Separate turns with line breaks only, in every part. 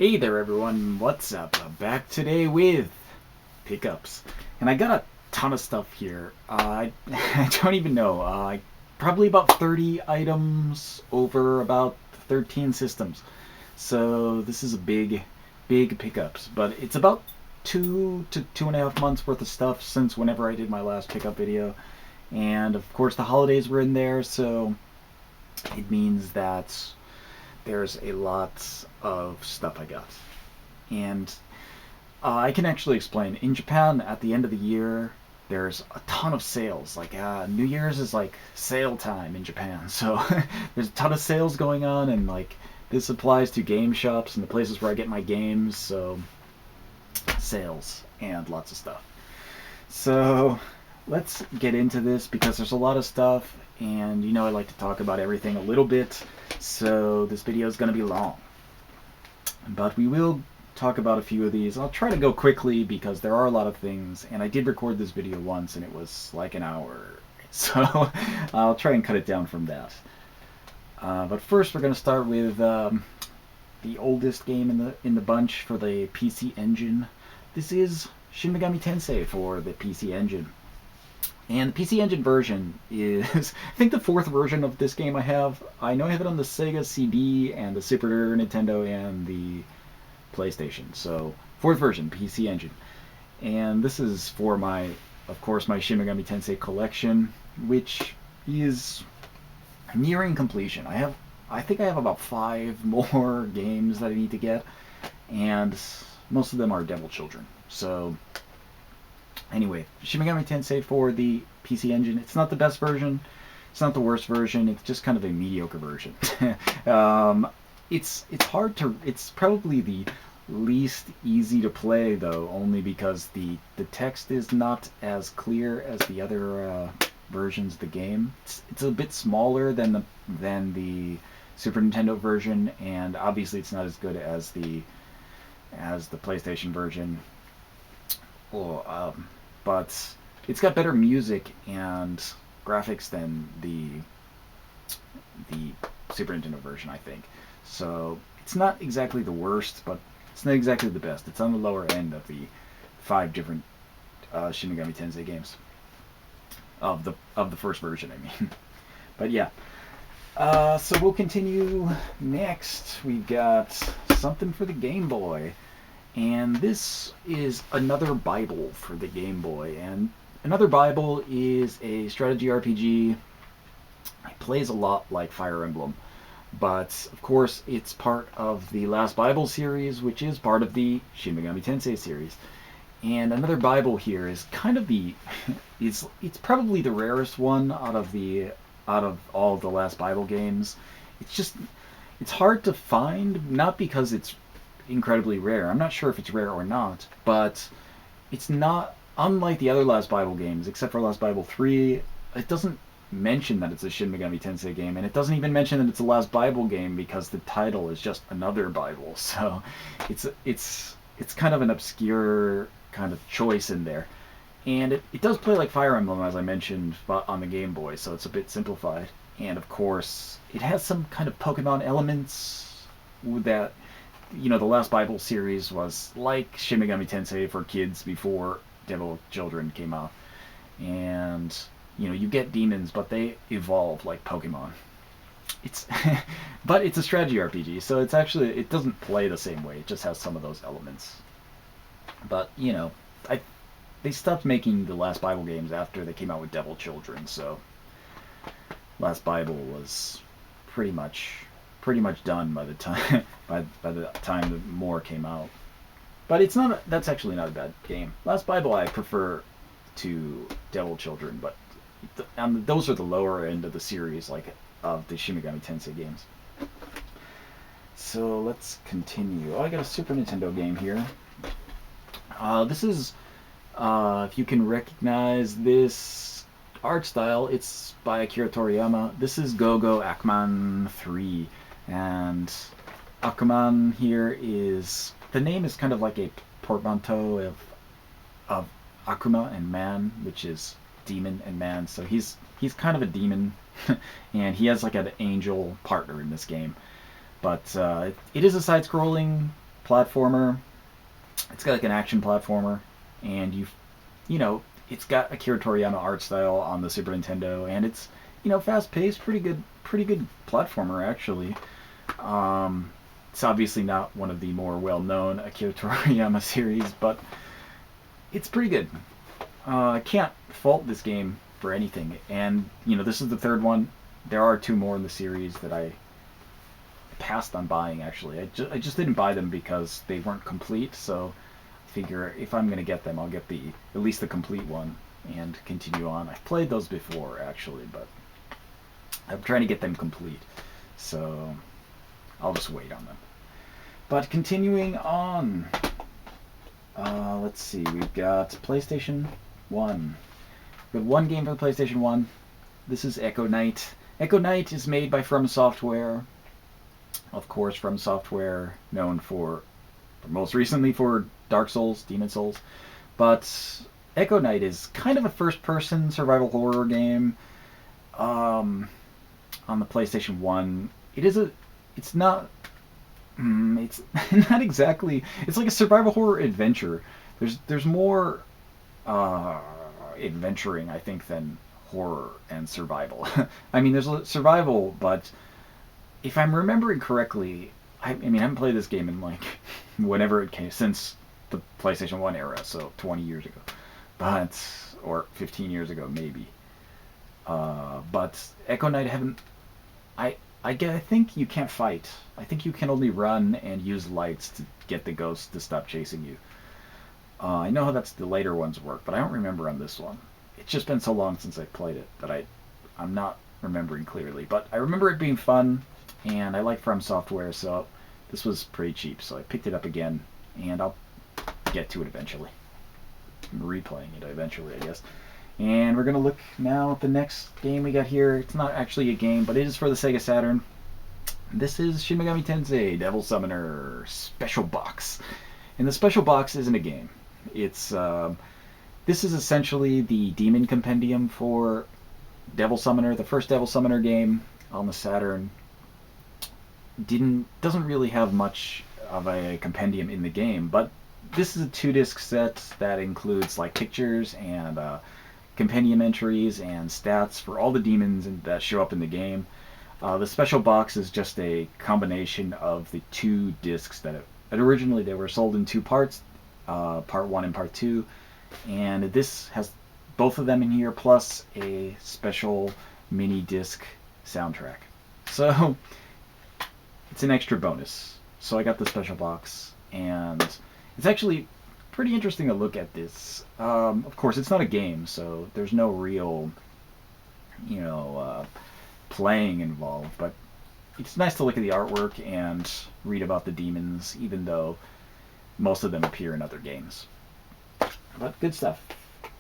Hey there everyone, what's up? I'm back today with pickups. And I got a ton of stuff here. I don't even know. Probably about 30 items over about 13 systems. So this is a big pickups. But it's about 2 to 2.5 months worth of stuff since whenever I did my last pickup video. And of course the holidays were in there, so it means that there's a lot of stuff I got. And I can actually explain. In Japan, at the end of the year, there's a ton of sales. Like, New Year's is like sale time in Japan. So there's a ton of sales going on, and like this applies to game shops and the places where I get my games. So sales and lots of stuff. So let's get into this because there's a lot of stuff, and you know I like to talk about everything a little bit, so this video is going to be long. But we will talk about a few of these. I'll try to go quickly because there are a lot of things, and I did record this video once and it was like an hour, so I'll try and cut it down from that. But first we're going to start with the oldest game in the bunch for the PC Engine. This is Shin Megami Tensei for the PC Engine. And the PC Engine version is, I think, the fourth version of this game I have. I know I have it on the Sega CD and the Super Nintendo and the PlayStation. So, fourth version, PC Engine. And this is for of course, my Shin Megami Tensei collection, which is nearing completion. I think I have about 5 more games that I need to get, and most of them are Devil Children. So, anyway, Shin Megami Tensei for the PC Engine. It's not the best version. It's not the worst version. It's just kind of a mediocre version. It's hard to. It's probably the least easy to play though, only because the text is not as clear as the other versions of the game. It's a bit smaller than the Super Nintendo version, and obviously it's not as good as the PlayStation version. But it's got better music and graphics than the Super Nintendo version, I think. So it's not exactly the worst, but it's not exactly the best. It's on the lower end of the 5 different Shin Megami Tensei games of the first version, I mean. But yeah. So we'll continue next. We've got something for the Game Boy. And this is another Bible for the Game Boy. And another Bible is a strategy RPG. It plays a lot like Fire Emblem. But, of course, it's part of the Last Bible series, which is part of the Shin Megami Tensei series. And another Bible here is kind of it's probably the rarest one out of all the Last Bible games. It's hard to find, not because it's incredibly rare. I'm not sure if it's rare or not, but it's not, unlike the other Last Bible games, except for Last Bible 3, it doesn't mention that it's a Shin Megami Tensei game, and it doesn't even mention that it's a Last Bible game because the title is just another Bible. So it's kind of an obscure kind of choice in there. And it does play like Fire Emblem, as I mentioned, but on the Game Boy, so it's a bit simplified. And of course, it has some kind of Pokemon elements that, you know, the Last Bible series was like Shin Megami Tensei for kids before Devil Children came out. And, you know, you get demons, but they evolve like Pokemon. But it's a strategy RPG, so it doesn't play the same way. It just has some of those elements. But, you know, they stopped making the Last Bible games after they came out with Devil Children, so Last Bible was pretty much done by the time by the time the more came out. But that's actually not a bad game. Last Bible I prefer to Devil Children, but those are the lower end of the series, like of the Shin Megami Tensei games. So let's continue. Oh, I got a Super Nintendo game here. This is, if you can recognize this art style, it's by Akira Toriyama. This is Go-Go Akuman 3. And Akuman here is, the name is kind of like a portmanteau of Akuma and man, which is demon and man. So he's kind of a demon, and he has like an angel partner in this game. But it is a side-scrolling platformer. It's got like an action platformer, and you know, it's got Akira Toriyama art style on the Super Nintendo, and it's, you know, fast paced, pretty good platformer actually. It's obviously not one of the more well known Akira Toriyama series, but it's pretty good. I can't fault this game for anything, and you know, this is the third one. There are two more in the series that I passed on buying actually. I just didn't buy them because they weren't complete, so I figure if I'm gonna get them, I'll get at least the complete one and continue on. I've played those before actually, but I'm trying to get them complete, so I'll just wait on them. But continuing on, let's see, we've got PlayStation 1. We have one game for the PlayStation 1. This is Echo Knight. Echo Knight is made by From Software. Of course, From Software, known for most recently for Dark Souls, Demon Souls. But Echo Knight is kind of a first-person survival horror game on the PlayStation 1. It's not exactly, it's like a survival horror adventure. There's more adventuring, I think, than horror and survival. I mean, there's survival, but if I'm remembering correctly, I mean, I haven't played this game in like whenever it came, since the PlayStation 1 era, so 20 years ago, or 15 years ago maybe. But Echo Knight, I think you can't fight. I think you can only run and use lights to get the ghosts to stop chasing you. I know how the later ones work, but I don't remember on this one. It's just been so long since I played it that I'm not remembering clearly. But I remember it being fun, and I like From Software, so this was pretty cheap. So I picked it up again, and I'll get to it eventually. I'm replaying it eventually, I guess. And we're going to look now at the next game we got here. It's not actually a game, but it is for the Sega Saturn. This is Shin Megami Tensei Devil Summoner Special Box. And the Special Box isn't a game. It's this is essentially the Demon Compendium for Devil Summoner. The first Devil Summoner game on the Saturn doesn't really have much of a compendium in the game, but this is a 2-disc set that includes like pictures and compendium entries and stats for all the demons that show up in the game. The Special Box is just a combination of the 2 discs that originally they were sold in 2 parts, part 1 and part 2, and this has both of them in here plus a special mini disc soundtrack. So it's an extra bonus. So I got the Special Box, and it's actually pretty interesting to look at this. Of course, it's not a game, so there's no real, playing involved, but it's nice to look at the artwork and read about the demons, even though most of them appear in other games. But good stuff.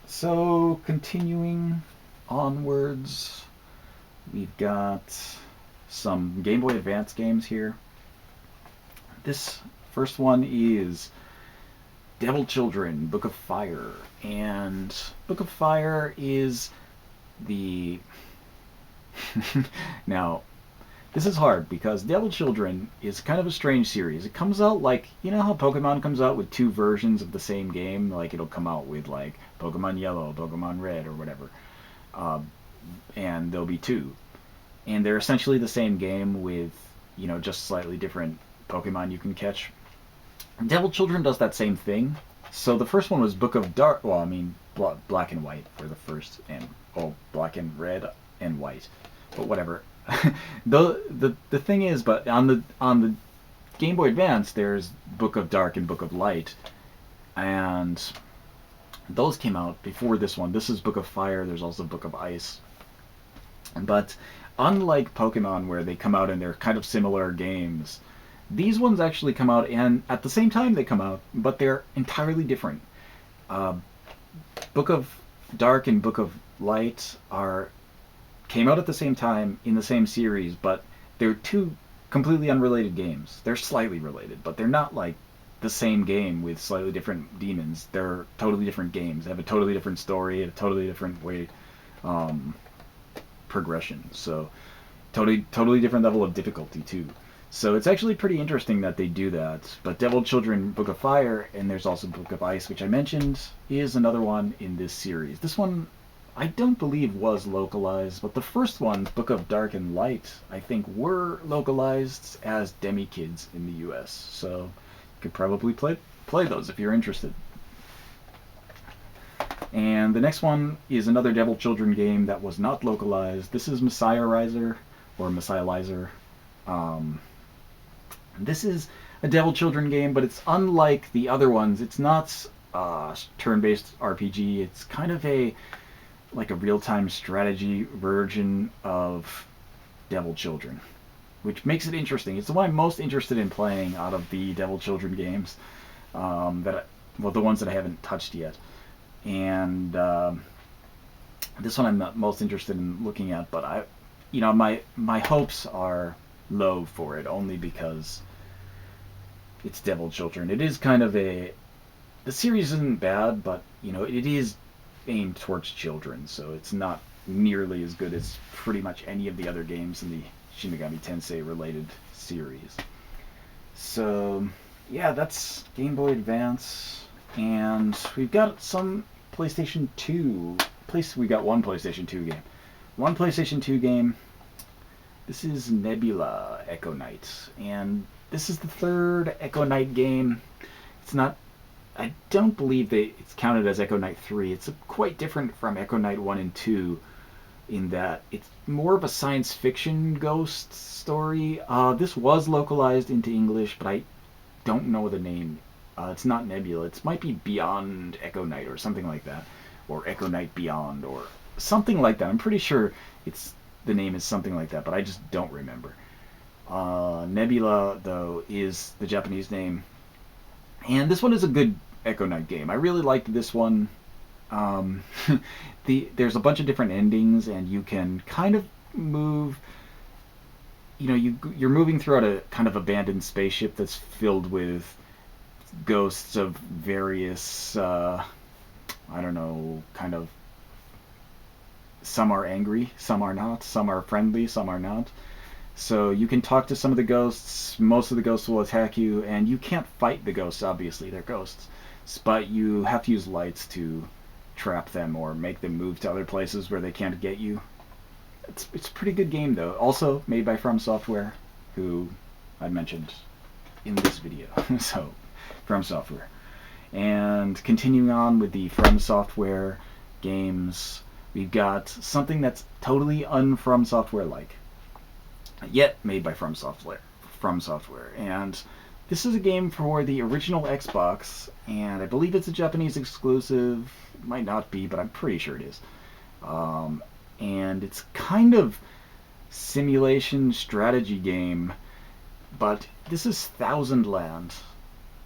So, continuing onwards, we've got some Game Boy Advance games here. This first one is Devil Children, Book of Fire. And Book of Fire is the... Now, this is hard because Devil Children is kind of a strange series. It comes out like, you know how Pokemon comes out with 2 versions of the same game? Like, it'll come out with, like, Pokemon Yellow, Pokemon Red, or whatever. And there'll be 2. And they're essentially the same game with, just slightly different Pokemon you can catch. Devil Children does that same thing. So the first one was Book of Dark... Well, I mean, Black and White for the first, and... Oh, Black and Red and White. But whatever. the thing is, but on the Game Boy Advance, there's Book of Dark and Book of Light, and those came out before this one. This is Book of Fire. There's also Book of Ice. But unlike Pokemon, where they come out and they're kind of similar games, these ones actually come out, and at the same time they come out, but they're entirely different. Book of Dark and Book of Light came out at the same time in the same series, but they're 2 completely unrelated games. They're slightly related, but they're not like the same game with slightly different demons. They're totally different games. They have a totally different story, a totally different way progression. So totally different level of difficulty too. So it's actually pretty interesting that they do that. But Devil Children Book of Fire, and there's also Book of Ice, which I mentioned, is another one in this series. This one, I don't believe was localized, but the first ones, Book of Dark and Light, I think were localized as Demi Kids in the US. So you could probably play those if you're interested. And the next one is another Devil Children game that was not localized. This is Messiah Riser, or Messiah Lizer. This is a Devil Children game, but it's unlike the other ones. It's not a turn-based RPG. It's kind of like a real-time strategy version of Devil Children, which makes it interesting. It's the one I'm most interested in playing out of the Devil Children games, the ones that I haven't touched yet. And this one I'm not most interested in looking at, but my hopes are low for it, only because it's Devil Children. It is kind of the series isn't bad, but it is aimed towards children, so it's not nearly as good as pretty much any of the other games in the Shin Megami Tensei related series. So yeah, that's Game Boy Advance, and we've got some PlayStation 2. We got one PlayStation 2 game. One PlayStation 2 game. This is Nebula Echo Knight, and this is the third Echo Knight game. It's not. I don't believe it's counted as Echo Knight 3. It's quite different from Echo Knight 1 and 2 in that it's more of a science fiction ghost story. This was localized into English, but I don't know the name. It's not Nebula. It might be Beyond Echo Knight or something like that, or Echo Knight Beyond or something like that. I'm pretty sure the name is something like that, but I just don't remember. Nebula, though, is the Japanese name. And this one is a good Echo Knight game. I really liked this one. There's a bunch of different endings, and you can kind of move. You're moving throughout a kind of abandoned spaceship that's filled with ghosts of various, kind of. Some are angry, some are not. Some are friendly, some are not. So you can talk to some of the ghosts. Most of the ghosts will attack you, and you can't fight the ghosts, obviously. They're ghosts. But you have to use lights to trap them or make them move to other places where they can't get you. It's a pretty good game, though. Also made by From Software, who I mentioned in this video. So, From Software. And continuing on with the From Software games, we've got something that's totally un-From Software-like, yet made by From Software. And this is a game for the original Xbox, and I believe it's a Japanese exclusive. It might not be, but I'm pretty sure it is. And it's kind of simulation strategy game, but this is Thousand Land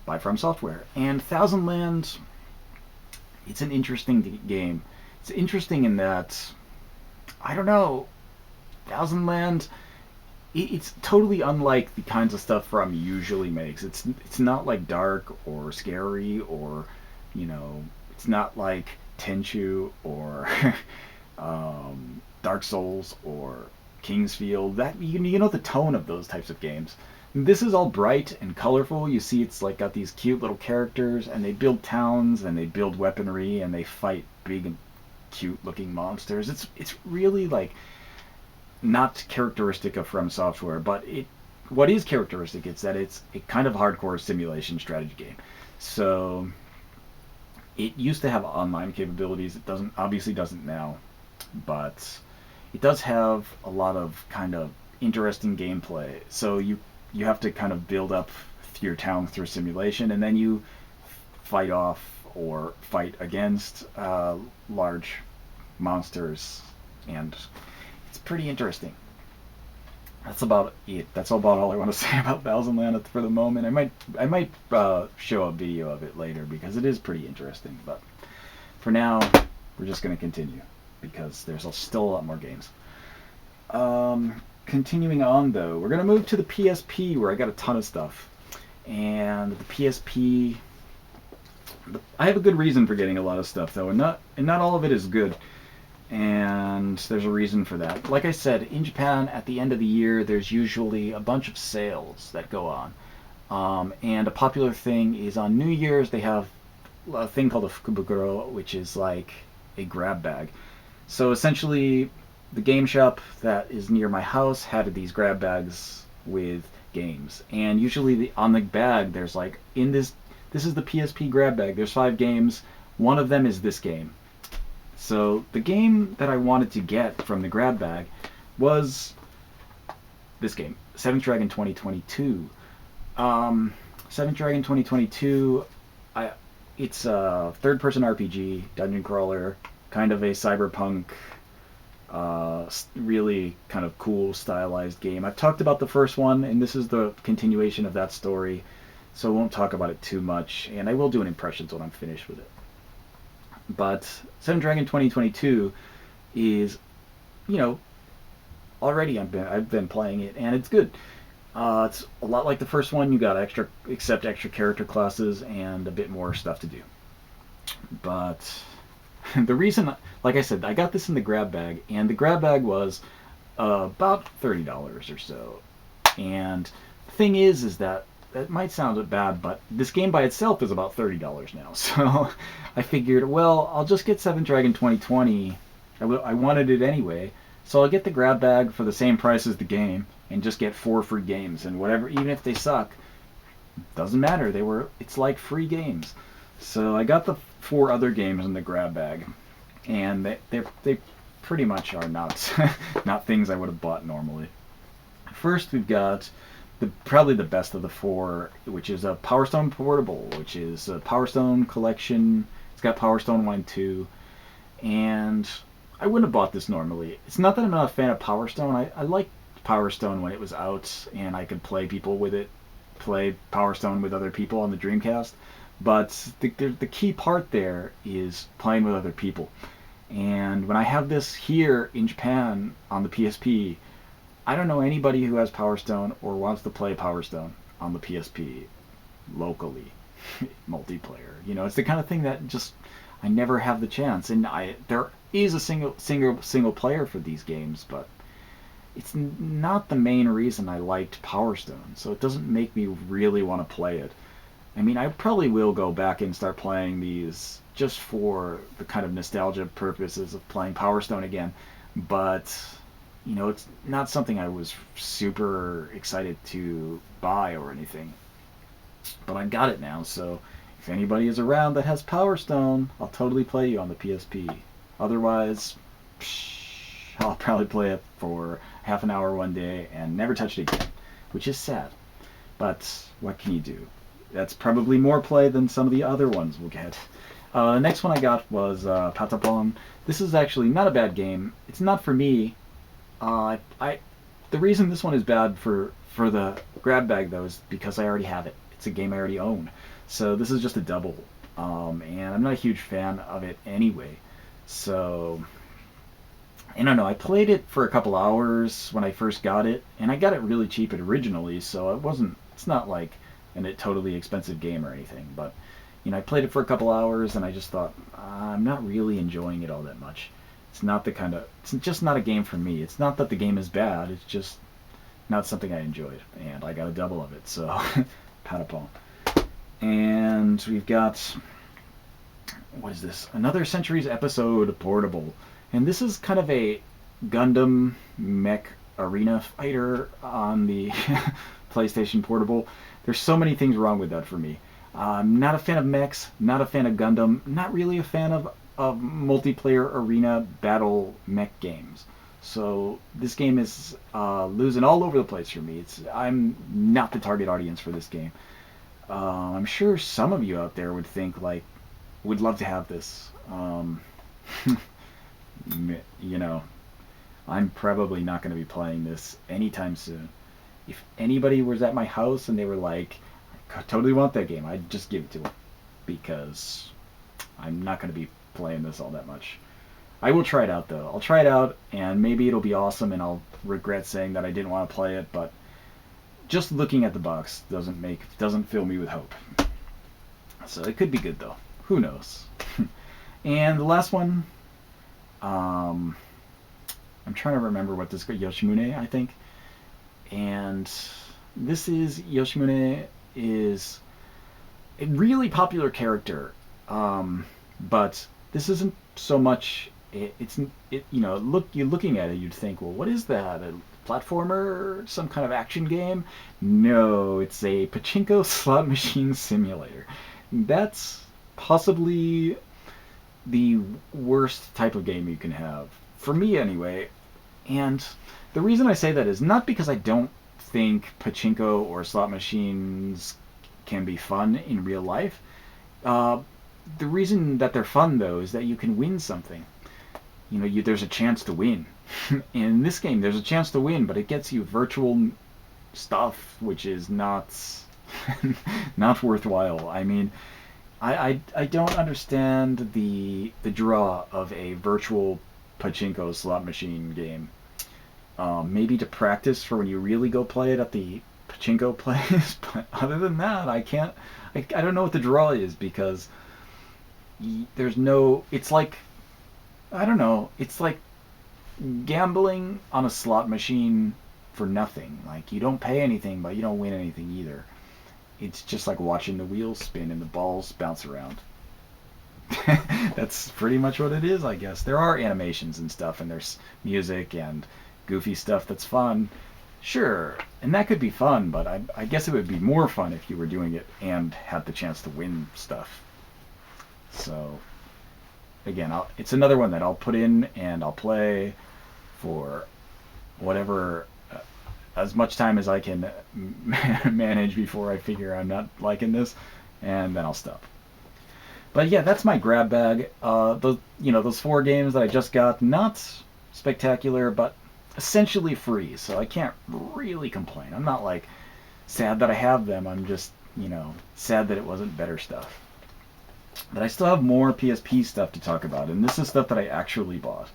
by From Software. And Thousand Land, it's an interesting game. It's interesting in that, I don't know, Thousand Land, it's totally unlike the kinds of stuff From usually makes. It's not like dark or scary or, it's not like Tenchu or Dark Souls or Kingsfield. That you know the tone of those types of games. This is all bright and colorful. You see it's like got these cute little characters, and they build towns and they build weaponry and they fight big and cute looking monsters. It's really like not characteristic of From Software, but what is characteristic is that it's a kind of hardcore simulation strategy game. So it used to have online capabilities. It obviously doesn't now, but it does have a lot of kind of interesting gameplay. So you have to kind of build up your town through simulation, and then you fight off or fight against large monsters, and it's pretty interesting. That's about it. That's about all I want to say about Thousand Land for the moment. I might show a video of it later because it is pretty interesting. But for now, we're just going to continue because there's still a lot more games. Continuing on, though, we're going to move to the PSP, where I got a ton of stuff. And the PSP, I have a good reason for getting a lot of stuff, though, and not all of it is good. And there's a reason for that. Like I said, in Japan, at the end of the year, there's usually a bunch of sales that go on. And a popular thing is on New Year's, they have a thing called a fukubukuro, which is like a grab bag. So essentially, the game shop that is near my house had these grab bags with games. And usually on the bag, there's like, this is the PSP grab bag. There's 5 games. One of them is this game. So the game that I wanted to get from the grab bag was this game, Seventh Dragon 2022. Seventh Dragon 2022, it's a third-person RPG, dungeon crawler, kind of a cyberpunk, really kind of cool, stylized game. I've talked about the first one, and this is the continuation of that story, so I won't talk about it too much, and I will do an impressions when I'm finished with it. But Seventh Dragon 2022 is, you know, already I've been playing it, and it's good. It's a lot like the first one. You got extra character classes and a bit more stuff to do. But the reason, like I said, I got this in the grab bag, and the grab bag was about $30 or so. And the thing is that might sound a bit bad, but this game by itself is about $30 now. So I figured, well, I'll just get Seventh Dragon 2020. I wanted it anyway, so I'll get the grab bag for the same price as the game and just get 4 free games, and whatever, even if they suck, doesn't matter. It's like free games. So I got the 4 other games in the grab bag, and they pretty much are not not things I would have bought normally. First, we've got probably the best of the 4, which is a Power Stone Portable, which is a Power Stone collection. It's got Power Stone 1 and 2, and I wouldn't have bought this normally. It's not that I'm not a fan of Power Stone. I liked Power Stone when it was out, and I could play Power Stone with other people on the Dreamcast. But the key part there is playing with other people. And when I have this here in Japan on the PSP, I don't know anybody who has Power Stone or wants to play Power Stone on the PSP locally, multiplayer. You know, it's the kind of thing that just I never have the chance. And there is a single player for these games, but it's not the main reason I liked Power Stone, so it doesn't make me really want to play it. I mean, I probably will go back and start playing these just for the kind of nostalgia purposes of playing Power Stone again, but, you know, it's not something I was super excited to buy or anything. But I got it now, so if anybody is around that has Power Stone, I'll totally play you on the PSP. Otherwise, I'll probably play it for half an hour one day and never touch it again, which is sad. But what can you do? That's probably more play than some of the other ones we'll get. The next one I got was Patapon. This is actually not a bad game. It's not for me. The reason this one is bad for the grab bag, though, is because I already have it. It's a game I already own. So this is just a double. And I'm not a huge fan of it anyway. So I don't know, I played it for a couple hours when I first got it, and I got it really cheap originally, so it's not like a totally expensive game or anything, but, you know, I played it for a couple hours, and I just thought, I'm not really enjoying it all that much. It's just not a game for me. It's not that the game is bad, it's just not something I enjoyed, and I got a double of it, so, Patapon. And we've got, what is this? Another Centuries Episode Portable. And this is kind of a Gundam mech arena fighter on the PlayStation Portable. There's so many things wrong with that for me. I'm not a fan of mechs, not a fan of Gundam, not really a fan of multiplayer arena battle mech games. So this game is losing all over the place for me. I'm not the target audience for this game. I'm sure some of you out there would love to have this. You know, I'm probably not going to be playing this anytime soon. If anybody was at my house and they were like, I totally want that game, I'd just give it to them, because I'm not going to be playing this all that much. I will try it out, though. I'll try it out, and maybe it'll be awesome, and I'll regret saying that I didn't want to play it, but just looking at the box doesn't fill me with hope. So it could be good, though. Who knows? And the last one, Um, I'm trying to remember what this Yoshimune, I think. And this is Yoshimune is a really popular character, but this isn't so much. You're looking at it, you'd think, well, what is that? A platformer? Some kind of action game? No, it's a pachinko slot machine simulator. That's possibly the worst type of game you can have. For me, anyway. And the reason I say that is not because I don't think pachinko or slot machines can be fun in real life. Uh, the reason that they're fun, though, is that you can win something. There's a chance to win. In this game, there's a chance to win, but it gets you virtual stuff, which is not not worthwhile. I mean, I don't understand the draw of a virtual pachinko slot machine game. Maybe to practice for when you really go play it at the pachinko place, but other than that, I can't. I don't know what the draw is because there's no. It's like I don't know. It's like gambling on a slot machine for nothing. Like you don't pay anything, but you don't win anything either. It's just like watching the wheels spin and the balls bounce around. That's pretty much what it is, I guess. There are animations and stuff, and there's music and goofy stuff that's fun. Sure, and that could be fun, but I guess it would be more fun if you were doing it and had the chance to win stuff. So, again, it's another one that I'll put in and I'll play for whatever, as much time as I can manage before I figure I'm not liking this, and then I'll stop. But yeah, that's my grab bag. Those 4 games that I just got, not spectacular, but essentially free, so I can't really complain. I'm not like sad that I have them. I'm just sad that it wasn't better stuff. But I still have more PSP stuff to talk about, and this is stuff that I actually bought.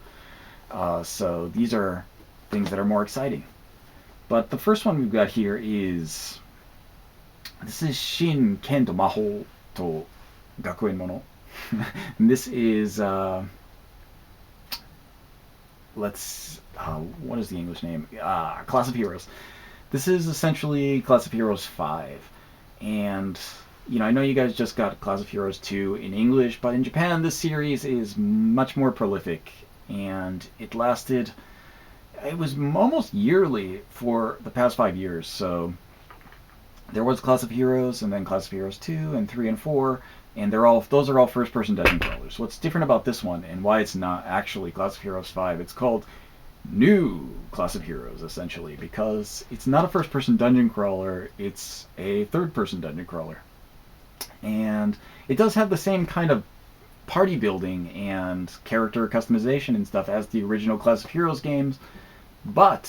So these are things that are more exciting. But the first one we've got here is this is Shin Kento Maho to Gakuen Mono. And this is what is the English name? Class of Heroes. This is essentially Class of Heroes 5. And I know you guys just got Class of Heroes 2 in English, but in Japan this series is much more prolific, and it was almost yearly for the past 5 years. So there was Class of Heroes, and then Class of Heroes 2 and 3 and 4, and those are all first-person dungeon crawlers. What's different about this one, and why it's not actually Class of Heroes 5, it's called New Class of Heroes, essentially, because it's not a first-person dungeon crawler, it's a third-person dungeon crawler. And it does have the same kind of party building and character customization and stuff as the original Class of Heroes games, but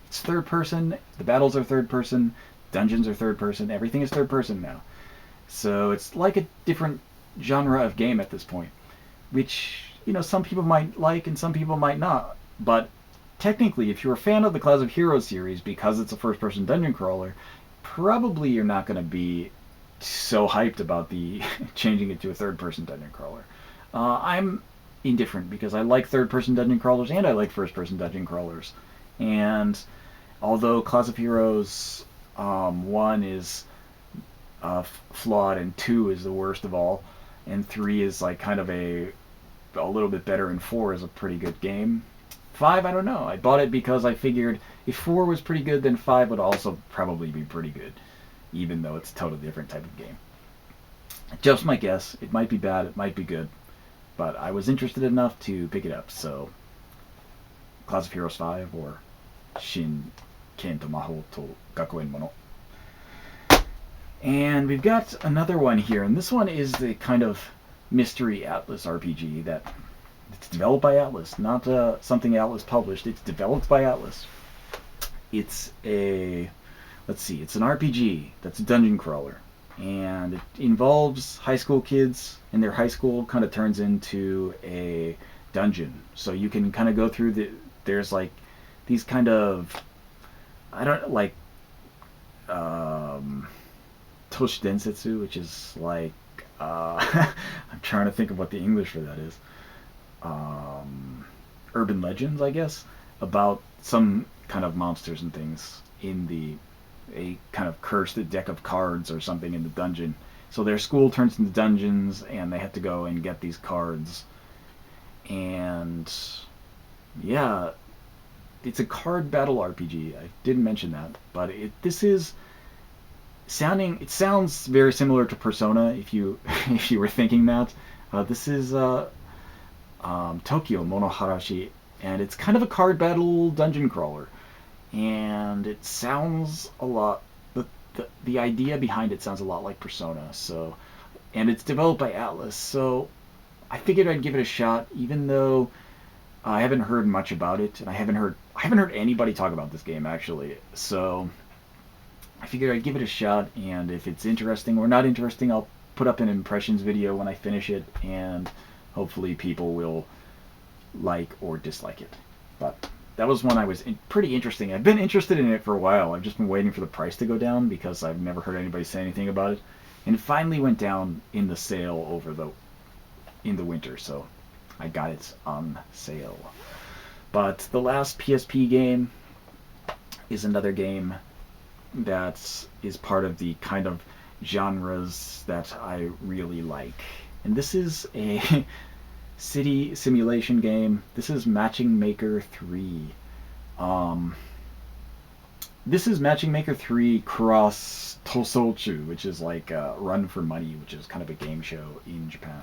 it's third person, the battles are third person, dungeons are third person, everything is third person now. So it's like a different genre of game at this point, which, some people might like and some people might not. But technically, if you're a fan of the Class of Heroes series, because it's a first-person dungeon crawler, probably you're not going to be so hyped about the changing it to a third-person dungeon crawler. I'm indifferent because I like third-person dungeon crawlers and I like first-person dungeon crawlers. And although Class of Heroes 1 is flawed and 2 is the worst of all, and 3 is like kind of a little bit better, and 4 is a pretty good game. 5, I don't know. I bought it because I figured if 4 was pretty good, then 5 would also probably be pretty good, even though it's a totally different type of game. Just my guess. It might be bad, it might be good, but I was interested enough to pick it up. So, Class of Heroes 5 or Shin Kento Maho to Gakuen Mono. And we've got another one here, and this one is the kind of mystery Atlas RPG that it's developed by Atlas, not something Atlas published. It's developed by Atlas. It's an RPG that's a dungeon crawler, and it involves high school kids, and their high school kind of turns into a dungeon. So you can kind of go through there's like these kind of, Toshi Densetsu, which is like, I'm trying to think of what the English for that is. urban legends, I guess, about some kind of monsters and things in a kind of cursed deck of cards or something in the dungeon. So their school turns into dungeons, and they have to go and get these cards. And yeah, it's a card battle RPG. I didn't mention that, but this is sounding. It sounds very similar to Persona. If you if you were thinking that, this is Tokyo Monohhara, and it's kind of a card battle dungeon crawler, and it sounds a lot. The idea behind it sounds a lot like Persona. So, and it's developed by Atlas. So, I figured I'd give it a shot, even though I haven't heard much about it, and I haven't heard anybody talk about this game actually. So, I figured I'd give it a shot, and if it's interesting or not interesting, I'll put up an impressions video when I finish it, and hopefully people will like or dislike it. But that was one I was pretty interesting. I've been interested in it for a while. I've just been waiting for the price to go down because I've never heard anybody say anything about it. And it finally went down in the sale in the winter, so I got it on sale. But the last PSP game is another game that is part of the kind of genres that I really like. And this is a city simulation game. This is Matching Maker 3. This is Matching Maker 3 cross Tosochu, which is like Run for Money, which is kind of a game show in Japan.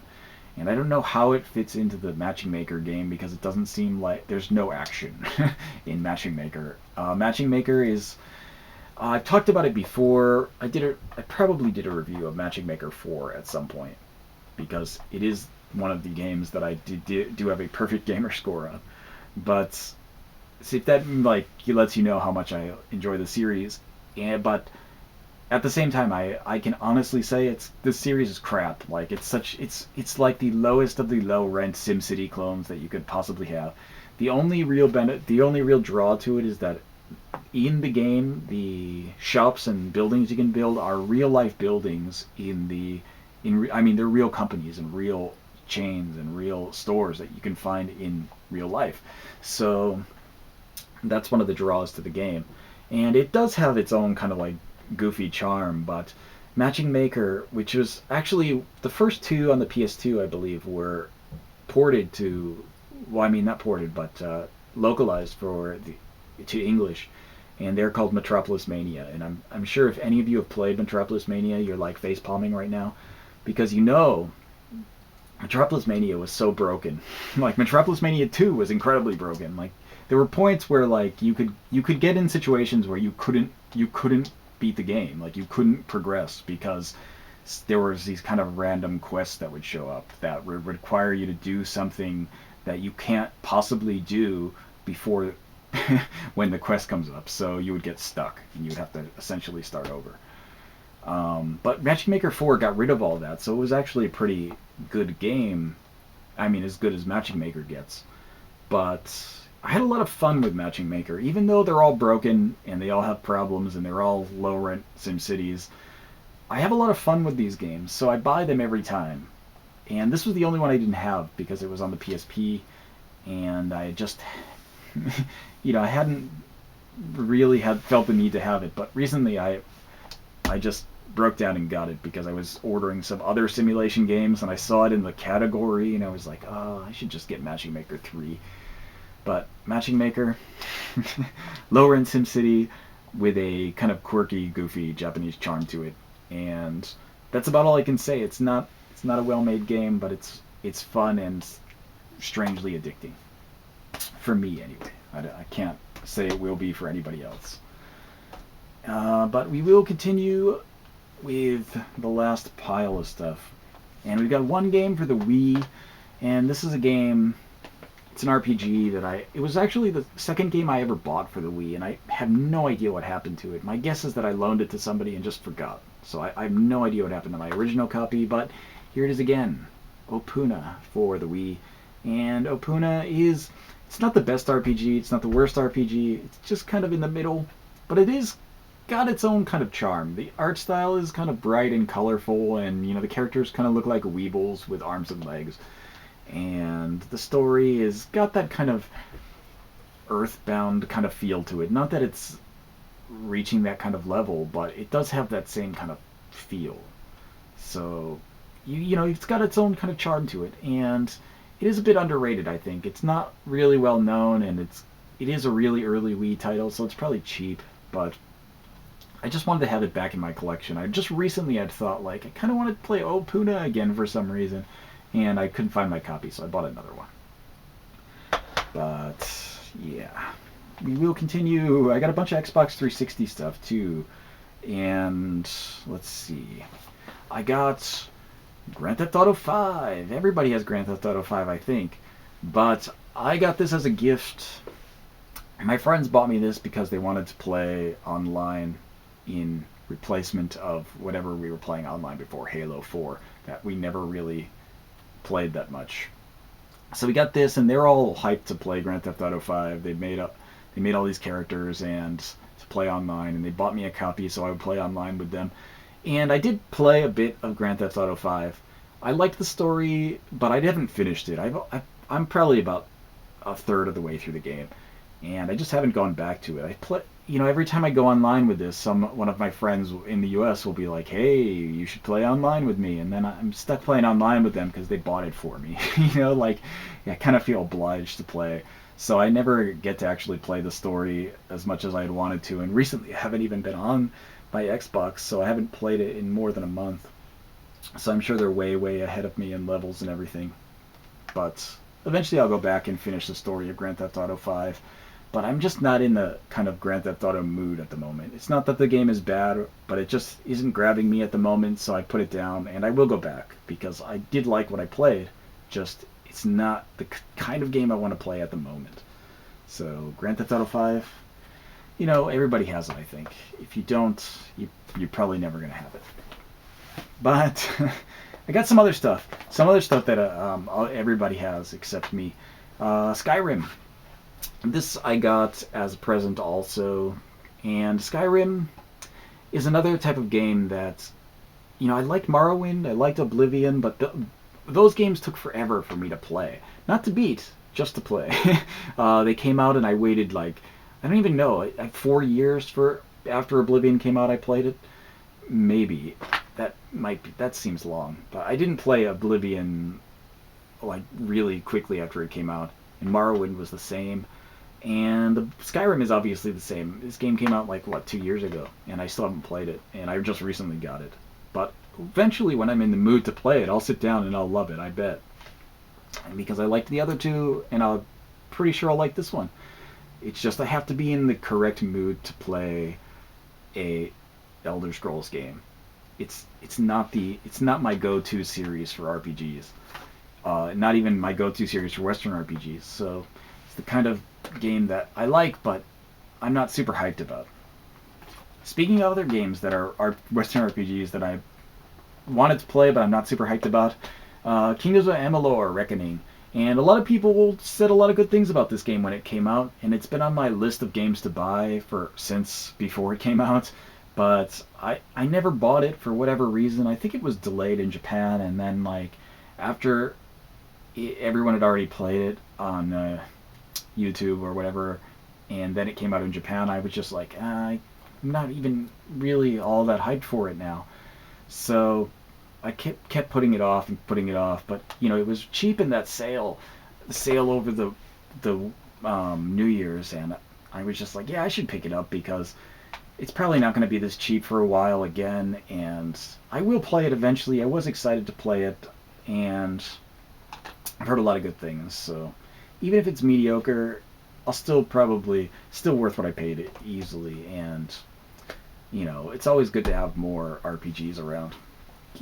And I don't know how it fits into the Matching Maker game because it doesn't seem like there's no action in Matching Maker. Matching Maker is I've talked about it before. I probably did a review of Matching Maker 4 at some point because it is one of the games that I do have a perfect gamer score on. But see if that like lets you know how much I enjoy the series. But at the same time, I can honestly say this series is crap. Like it's like the lowest of the low rent SimCity clones that you could possibly have. The only real draw to it is that in the game, the shops and buildings you can build are real life buildings I mean they're real companies and real chains and real stores that you can find in real life. So that's one of the draws to the game. And it does have its own kind of like goofy charm, but Matching Maker, which was actually the first two on the PS2, I believe, were ported to, well, I mean not ported, but localized to English, and they're called Metropolis Mania. And I'm sure if any of you have played Metropolis Mania, you're like face palming right now, because you know Metropolis Mania was so broken. Like Metropolis Mania 2 was incredibly broken. Like there were points where like you could get in situations where you couldn't beat the game. Like you couldn't progress because there was these kind of random quests that would show up that would require you to do something that you can't possibly do before when the quest comes up. So you would get stuck and you would have to essentially start over. But Matching Maker 4 got rid of all that, so it was actually a pretty good game. I mean, as good as Matching Maker gets. But I had a lot of fun with Matching Maker, even though they're all broken and they all have problems and they're all low-rent SimCities. I have a lot of fun with these games, so I buy them every time. And this was the only one I didn't have because it was on the PSP, and I just, I hadn't really felt the need to have it. But recently I just broke down and got it because I was ordering some other simulation games and I saw it in the category and I was like, oh, I should just get Matching Maker 3. But Matching Maker, lower end SimCity with a kind of quirky, goofy Japanese charm to it, and that's about all I can say. It's not a well-made game, but it's fun and strangely addicting for me anyway. I can't say it will be for anybody else. But we will continue with the last pile of stuff. And we've got one game for the Wii, and this is a game, it's an RPG that it was actually the second game I ever bought for the Wii, and I have no idea what happened to it. My guess is that I loaned it to somebody and just forgot. So I have no idea what happened to my original copy, but here it is again, Opuna for the Wii. And Opuna it's not the best RPG, it's not the worst RPG, it's just kind of in the middle, but it is got its own kind of charm. The art style is kind of bright and colorful, and the characters kind of look like weebles with arms and legs. and the story is got that kind of earthbound kind of feel to it. Not that it's reaching that kind of level, but it does have that same kind of feel. So, you know, it's got its own kind of charm to it, and it is a bit underrated, I think. It's not really well known, and it is a really early Wii title, so it's probably cheap, but I just wanted to have it back in my collection. I just recently had thought, like, I kind of wanted to play Opuna again for some reason, and I couldn't find my copy, so I bought another one. But, yeah. We will continue. I got a bunch of Xbox 360 stuff, too. And, let's see. I got Grand Theft Auto 5. Everybody has Grand Theft Auto 5, I think. But I got this as a gift. My friends bought me this because they wanted to play online in replacement of whatever we were playing online before, Halo 4, that we never really played that much. So we got this, and they're all hyped to play Grand Theft Auto 5. They made all these characters and to play online, and they bought me a copy so I would play online with them. And I did play a bit of Grand Theft Auto 5. I liked the story, but I haven't finished it. I'm probably about a third of the way through the game, and I just haven't gone back to it. Every time I go online with this, one of my friends in the U.S. will be like, "Hey, you should play online with me," and then I'm stuck playing online with them because they bought it for me. I kind of feel obliged to play. So I never get to actually play the story as much as I had wanted to, and recently I haven't even been on my Xbox, so I haven't played it in more than a month. So I'm sure they're way, way ahead of me in levels and everything. But eventually I'll go back and finish the story of Grand Theft Auto 5. But I'm just not in the kind of Grand Theft Auto mood at the moment. It's not that the game is bad, but it just isn't grabbing me at the moment, so I put it down, and I will go back, because I did like what I played, just it's not the kind of game I want to play at the moment. So, Grand Theft Auto 5, everybody has it, I think. If you don't, you're probably never going to have it. But I got some other stuff. Some other stuff that everybody has except me. Skyrim. This I got as a present also. And Skyrim is another type of game that, I liked Morrowind, I liked Oblivion, but those games took forever for me to play. Not to beat, just to play. They came out and I waited I don't even know, 4 years after Oblivion came out I played it. Maybe. That seems long. But I didn't play Oblivion really quickly after it came out. And Morrowind was the same. And Skyrim is obviously the same. This game came out 2 years ago, and I still haven't played it, and I just recently got it. But eventually, when I'm in the mood to play it, I'll sit down and I'll love it, I bet. And because I liked the other two, and I'm pretty sure I'll like this one. It's just I have to be in the correct mood to play a Elder Scrolls game. It's not my go-to series for RPGs. Not even my go-to series for Western RPGs. So it's the kind of game that I like, but I'm not super hyped about. Speaking of other games that are Western RPGs that I wanted to play, but I'm not super hyped about, Kingdoms of Amalur: Reckoning. And a lot of people said a lot of good things about this game when it came out, and it's been on my list of games to buy since before it came out. But I never bought it for whatever reason. I think it was delayed in Japan, and then after everyone had already played it on YouTube or whatever, and then it came out in Japan, I was just I'm not even really all that hyped for it now. So I kept putting it off, but it was cheap in that sale over the New Year's, and I was just I should pick it up because it's probably not going to be this cheap for a while again, and I will play it eventually. I was excited to play it, and I've heard a lot of good things, so even if it's mediocre, I'll still worth what I paid it easily, and it's always good to have more RPGs around,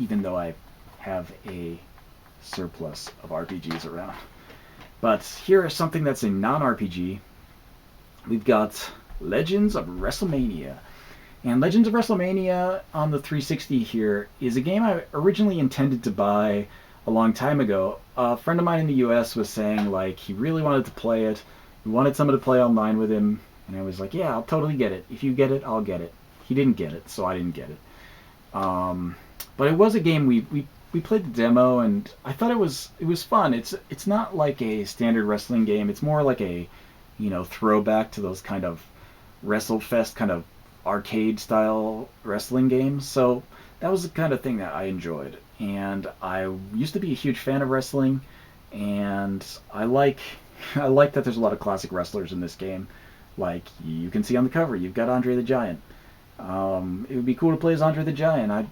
even though I have a surplus of RPGs around. But here is something that's a non-RPG. We've got Legends of Wrestlemania. And Legends of Wrestlemania on the 360 here is a game I originally intended to buy a long time ago. A friend of mine in the US was saying he really wanted to play it. He wanted someone to play online with him. And I was yeah, I'll totally get it. If you get it, I'll get it. He didn't get it, so I didn't get it. But it was a game we we played the demo, and I thought it was fun. It's not like a standard wrestling game. It's more like a, throwback to those kind of WrestleFest kind of arcade style wrestling games. So that was the kind of thing that I enjoyed. And I used to be a huge fan of wrestling, and I like I like that there's a lot of classic wrestlers in this game. Like you can see on the cover, you've got Andre the Giant. It would be cool to play as Andre the Giant. I'd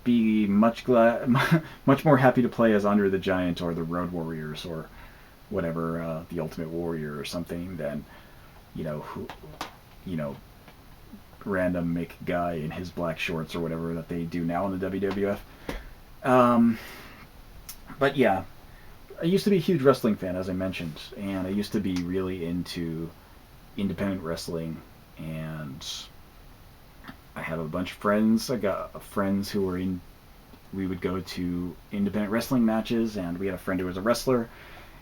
be much more happy to play as Andre the Giant or the Road Warriors or whatever, the Ultimate Warrior or something than, who, you know, random Mick guy in his black shorts or whatever that they do now in the WWF. Um, but yeah, I used to be a huge wrestling fan, as I mentioned, and I used to be really into independent wrestling, and I had a bunch of friends. I got friends who were in. We would go to independent wrestling matches, and we had a friend who was a wrestler,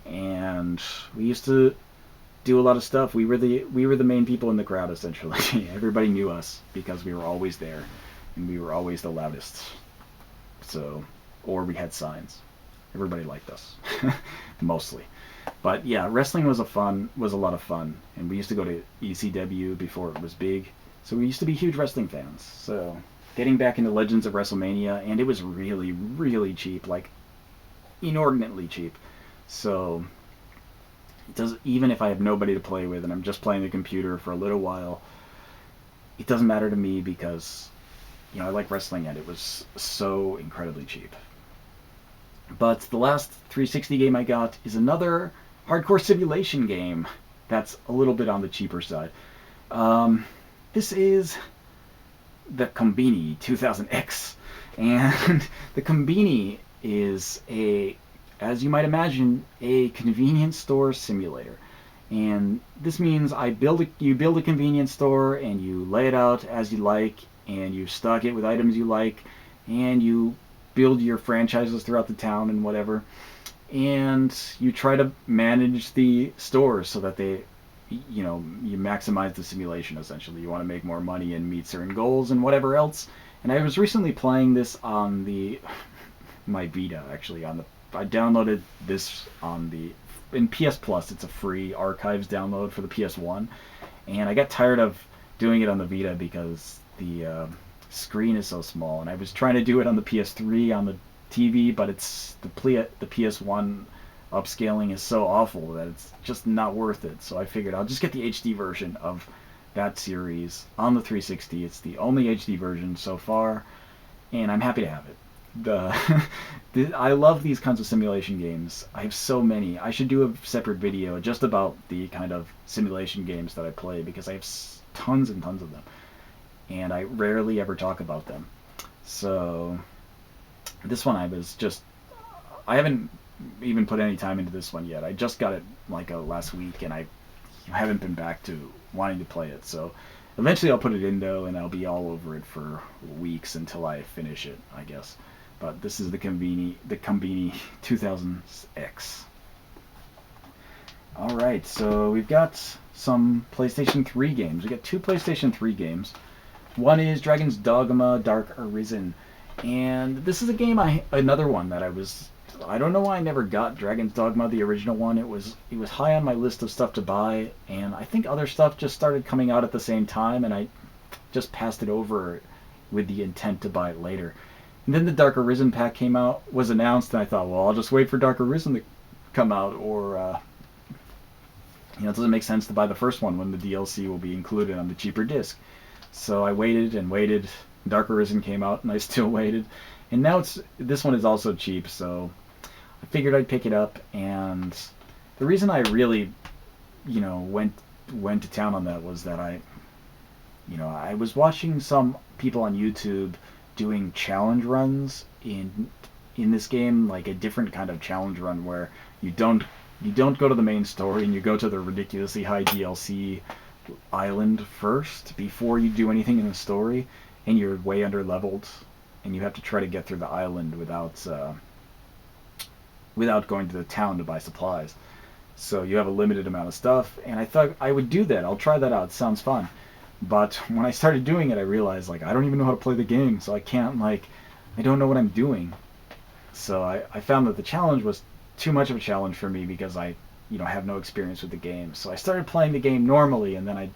and we used to do a lot of stuff. We were the main people in the crowd essentially. Everybody knew us because we were always there, and we were always the loudest. So, or we had signs. Everybody liked us, mostly. But yeah, wrestling was a lot of fun, and we used to go to ECW before it was big. So we used to be huge wrestling fans. So getting back into Legends of Wrestlemania, and it was really, really cheap, like inordinately cheap. So it does, even if I have nobody to play with and I'm just playing the computer for a little while, it doesn't matter to me because I like wrestling and it was so incredibly cheap. But the last 360 game I got is another hardcore simulation game that's a little bit on the cheaper side. This is the Combini 2000X. And the Combini is as you might imagine, a convenience store simulator. And this means you build a convenience store and you lay it out as you like, and you stock it with items you like, and you build your franchises throughout the town and whatever. And you try to manage the stores so that you maximize the simulation essentially. You want to make more money and meet certain goals and whatever else. And I was recently playing this on my Vita actually. I downloaded this in PS Plus. It's a free archives download for the PS1, and I got tired of doing it on the Vita because the screen is so small. And I was trying to do it on the PS3 on the TV, but it's the PS1 upscaling is so awful that it's just not worth it. So I figured I'll just get the HD version of that series on the 360. It's the only HD version so far, and I'm happy to have it. I love these kinds of simulation games. I have so many. I should do a separate video just about the kind of simulation games that I play because I have tons and tons of them, and I rarely ever talk about them. So this one I haven't even put any time into this one yet. I just got it like last week, and I haven't been back to wanting to play it. So eventually I'll put it in though, and I'll be all over it for weeks until I finish it, I guess. But this is the Combini 2000X. Alright, so we've got some PlayStation 3 games. We got two PlayStation 3 games. One is Dragon's Dogma Dark Arisen. And this is a game another one that I don't know why I never got Dragon's Dogma, the original one. It was high on my list of stuff to buy, and I think other stuff just started coming out at the same time, and I just passed it over with the intent to buy it later. And then the Dark Arisen pack was announced, and I thought, well, I'll just wait for Dark Arisen to come out, or it doesn't make sense to buy the first one when the DLC will be included on the cheaper disc. So I waited and waited. Dark Arisen came out, and I still waited. And now this one is also cheap, so I figured I'd pick it up. And the reason I really, went to town on that was that I was watching some people on YouTube doing challenge runs in this game, like a different kind of challenge run where you don't go to the main story and you go to the ridiculously high DLC island first before you do anything in the story, and you're way under leveled, and you have to try to get through the island without going to the town to buy supplies. So you have a limited amount of stuff, and I thought I would do that. I'll try that out. It sounds fun. But when I started doing it, I realized I don't even know how to play the game, so I don't know what I'm doing. So I found that the challenge was too much of a challenge for me because I, have no experience with the game. So I started playing the game normally, and then I,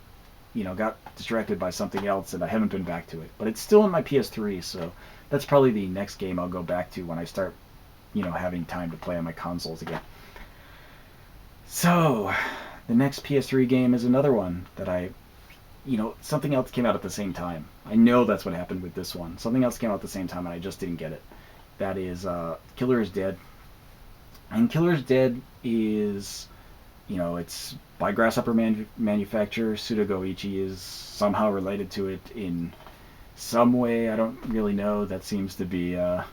got distracted by something else, and I haven't been back to it. But it's still in my PS3, so that's probably the next game I'll go back to when I start, having time to play on my consoles again. So the next PS3 game is another one that something else came out at the same time. I know that's what happened with this one. Something else came out at the same time, and I just didn't get it. That is Killer is Dead. And Killer is Dead is, it's by Grasshopper manufacturer. Suda Goichi is somehow related to it in some way. I don't really know. That seems to be a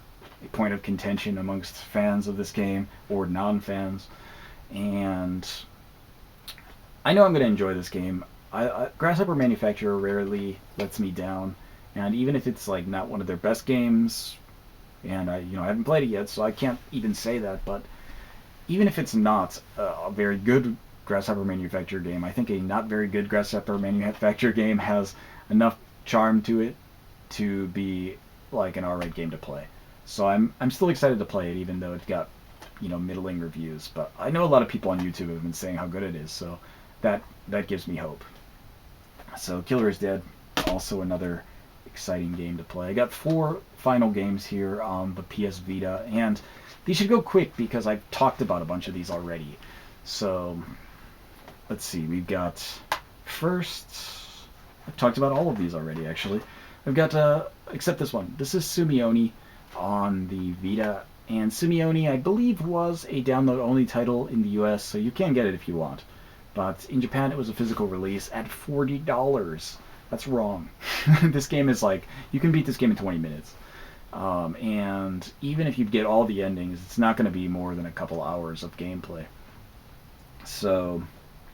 point of contention amongst fans of this game, or non-fans. And I know I'm going to enjoy this game. Grasshopper manufacturer rarely lets me down. And even if it's like not one of their best games, and I haven't played it yet, so I can't even say that. But even if it's not a very good Grasshopper Manufacturer game, I think a not very good Grasshopper Manufacturer game has enough charm to it to be like an alright game to play. So I'm still excited to play it, even though it got middling reviews. But I know a lot of people on YouTube have been saying how good it is, so that gives me hope. So Killer is Dead, also another exciting game to play. I got 4 final games here on the PS Vita, and these should go quick because I've talked about a bunch of these already. So let's see, we've got first, I've talked about all of these already actually. I've got except this one. This is Sumino on the Vita, and Sumino I believe was a download only title in the US, so you can get it if you want. But in Japan it was a physical release at $40. That's wrong. This game is like, you can beat this game in 20 minutes. And even if you get all the endings, it's not going to be more than a couple hours of gameplay. So,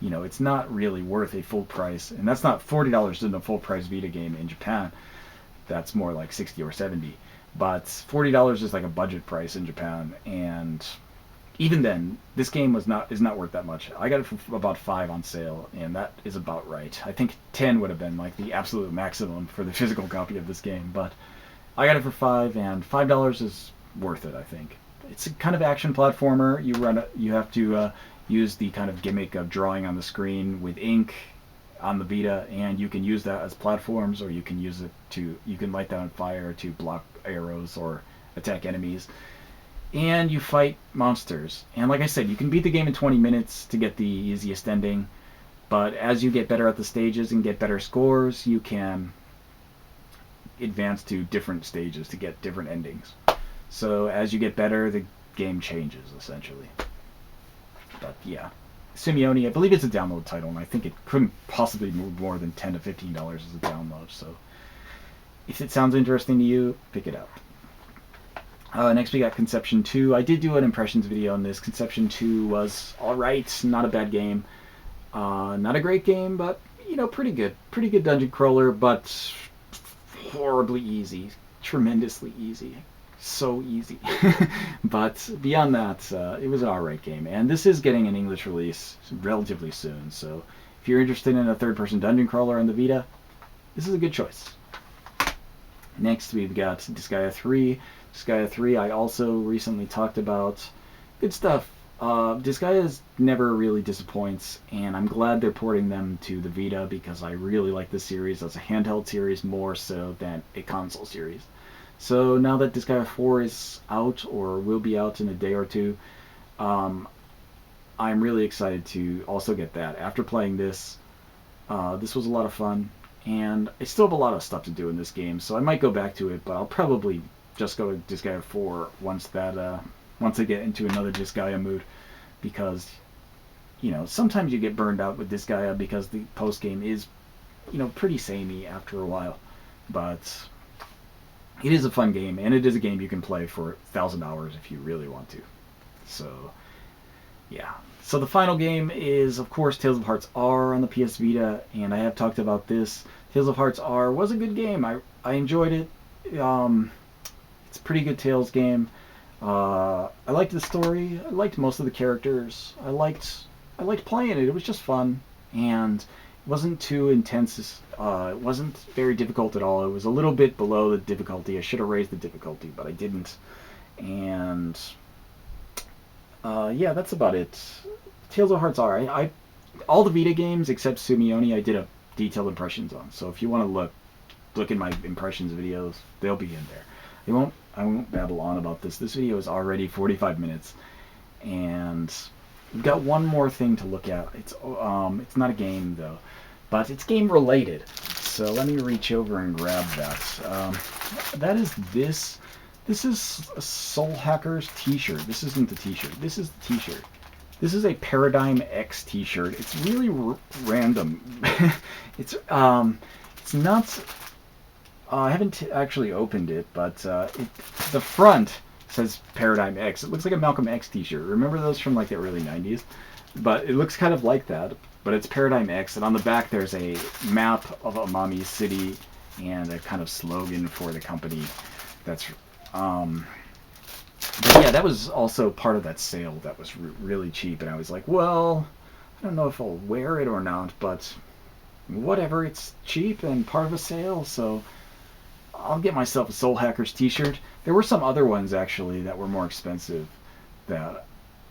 it's not really worth a full price. And that's not $40 in a full price Vita game in Japan. That's more like 60 or 70. But $40 is like a budget price in Japan. And even then, this game is not worth that much. I got it for about $5 on sale, and that is about right. I think 10 would have been like the absolute maximum for the physical copy of this game, but I got it for $5, and $5 is worth it, I think. It's a kind of action platformer. You have to use the kind of gimmick of drawing on the screen with ink on the Vita, and you can use that as platforms, or you can use it you can light that on fire to block arrows or attack enemies. And you fight monsters. And like I said, you can beat the game in 20 minutes to get the easiest ending, but as you get better at the stages and get better scores, you can advance to different stages to get different endings. So as you get better, the game changes, essentially. But yeah, Sumino, I believe it's a download title, and I think it couldn't possibly move more than $10 to $15 as a download, so if it sounds interesting to you, pick it up. Next we got Conception 2. I did do an impressions video on this. Conception 2 was alright, not a bad game. Not a great game, but, pretty good. Pretty good dungeon crawler, but horribly easy. Tremendously easy. So easy. But beyond that, it was an alright game. And this is getting an English release relatively soon, so if you're interested in a third-person dungeon crawler on the Vita, this is a good choice. Next we've got Disgaea 3. Disgaea 3 I also recently talked about. Good stuff. Disgaea never really disappoints, and I'm glad they're porting them to the Vita because I really like this series as a handheld series more so than a console series. So now that Disgaea 4 is out, or will be out in a day or two, I'm really excited to also get that. After playing this, this was a lot of fun, and I still have a lot of stuff to do in this game, so I might go back to it, but I'll probably just go to Disgaea 4 once I get into another Disgaea mood, because sometimes you get burned out with Disgaea because the post game is pretty samey after a while, but it is a fun game, and it is a game you can play for 1,000 hours if you really want to. So yeah, so the final game is of course Tales of Hearts R on the PS Vita, and I have talked about this. Tales of Hearts R was a good game. I enjoyed it. It's a pretty good Tales game. I liked the story. I liked most of the characters. I liked playing it. It was just fun, and it wasn't too intense. It wasn't very difficult at all. It was a little bit below the difficulty. I should have raised the difficulty, but I didn't. And yeah, that's about it. Tales of Hearts are I all the Vita games except Sumino I did a detailed impressions on. So if you want to look at my impressions videos, they'll be in there. I won't babble on about this. This video is already 45 minutes, and we've got one more thing to look at. It's not a game though, but it's game related. So let me reach over and grab that. That is this. This is a Soul Hackers t-shirt. This isn't the t-shirt. This is the t-shirt. This is a Paradigm X t-shirt. It's really random. It's not. I haven't actually opened it, but the front says Paradigm X. It looks like a Malcolm X t-shirt. Remember those from like the early 90s? But it looks kind of like that, but it's Paradigm X. And on the back there's a map of Amami City and a kind of slogan for the company. That's but yeah, that was also part of that sale that was really cheap, and I was like, well, I don't know if I'll wear it or not, but whatever, it's cheap and part of a sale, so I'll get myself a Soul Hackers t-shirt. There were some other ones actually that were more expensive. That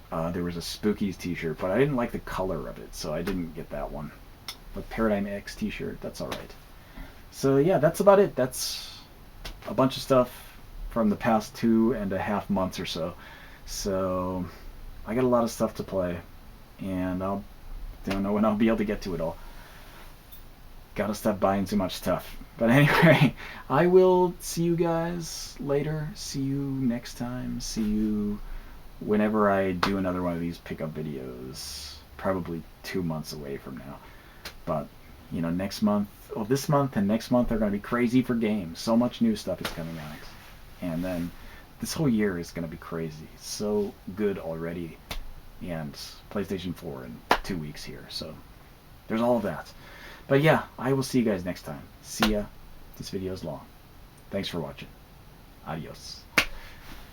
there was a Spookies t-shirt, but I didn't like the color of it, so I didn't get that one. But Paradigm X t-shirt, that's alright. So yeah, that's about it. That's a bunch of stuff from the past 2.5 months or so. So I got a lot of stuff to play, and I don't know when I'll be able to get to it all. Gotta stop buying too much stuff. But anyway, I will see you guys later. See you next time. See you whenever I do another one of these pickup videos. Probably 2 months away from now. But, you know, next month, or this month and next month are going to be crazy for games. So much new stuff is coming out. And then this whole year is going to be crazy. So good already. And PlayStation 4 in 2 weeks here. So there's all of that. But yeah, I will see you guys next time. See ya. This video is long. Thanks for watching. Adios.